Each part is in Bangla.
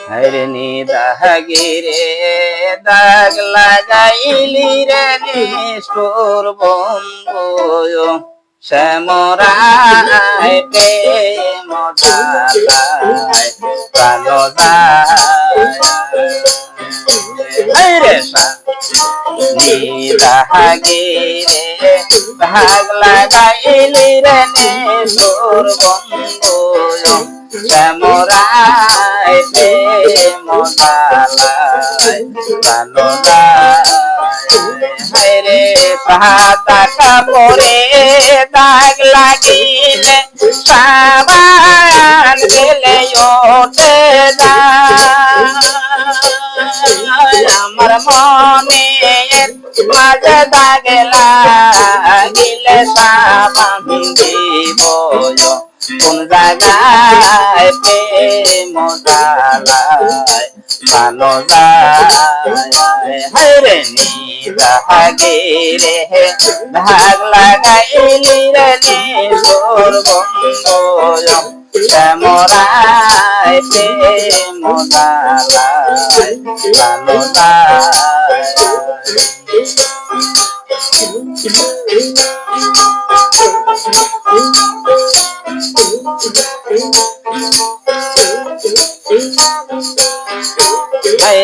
হরে নিদাগিরে দাগ লাগাইলি রে নিষ্ঠুর বন্ধু শ্যামরায় প্রেম জ্বালায় প্রাণ যায় রে নিদাগিরে দাগ লাগাইলি রে নিষ্ঠুর বন্ধু শ্যামরায় প্রেম জ্বালায় প্রাণ যায় রে সাদা কাপড়ে দাগ লাগিলে সাবান গেলে ওঠে যায় আমার মনে মাঝে দাগ লাগিলে সাবান দিব কোন জায়গায় প্রেম জ্বালায় প্রাণ যায় হরে নিদাগিরে দাগ লাগাইলি রে নিষ্ঠুর বন্ধু শ্যামরায় প্রেম জ্বালায় প্রাণ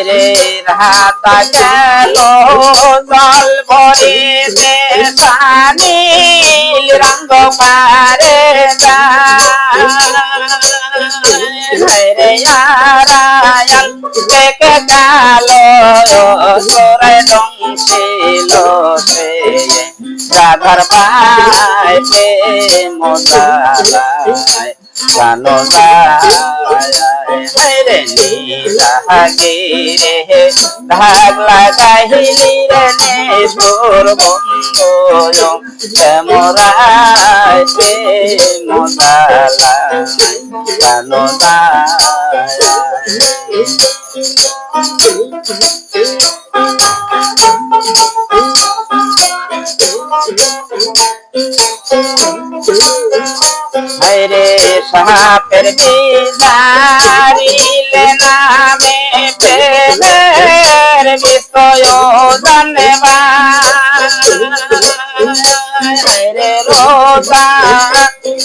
রে রাতা গেল জল ভরে সানিল রঙ্গ পারে রে আরায়ণ দেখে কালো তোরে ডংছিল সে রাধার পায় প্রেম জ্বালায় প্রাণ যায় রে নিদাগিরে দাগ লাগাইলি রে নিষ্ঠুর বন্ধু শ্যামরায় প্রেম জ্বালায় প্রাণ হরে সাপের বিজারিলে নামে প্রেমের বিষয় জানবা হরে রোজা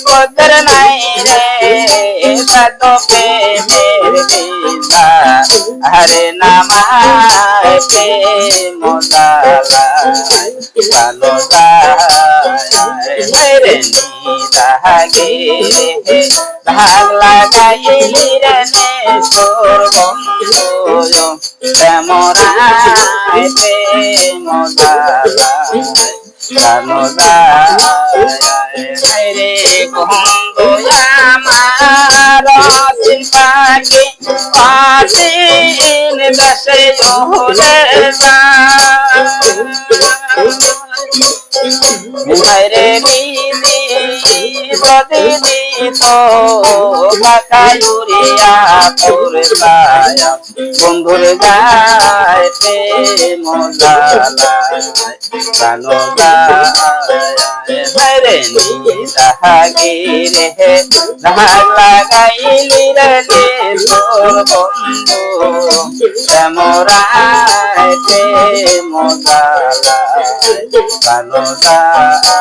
কদর নাই রে সদ প্রেমের বিজা হরে নামায় প্রেম জ্বালায় প্রাণ যায় হরে নিদাগিরে দাগ লাগাইলি রে নিষ্ঠুর বন্ধু শ্যামরায় প্রেম জ্বালায় প্রাণ যায় রে বন্ধু আমার চিন্তাকে আসিন দেশে ওরে যায় রে দিদি যদি দিত কাকায়ুরিয়া তোর ছায়া বন্ধুর গায় প্রেম জ্বালায় প্রাণ যায় রে নিদাগিরে দাগ লাগাইলি রে নিষ্ঠুর বন্ধু শ্যামরায় প্রেম জ্বালায় প্রাণ যায়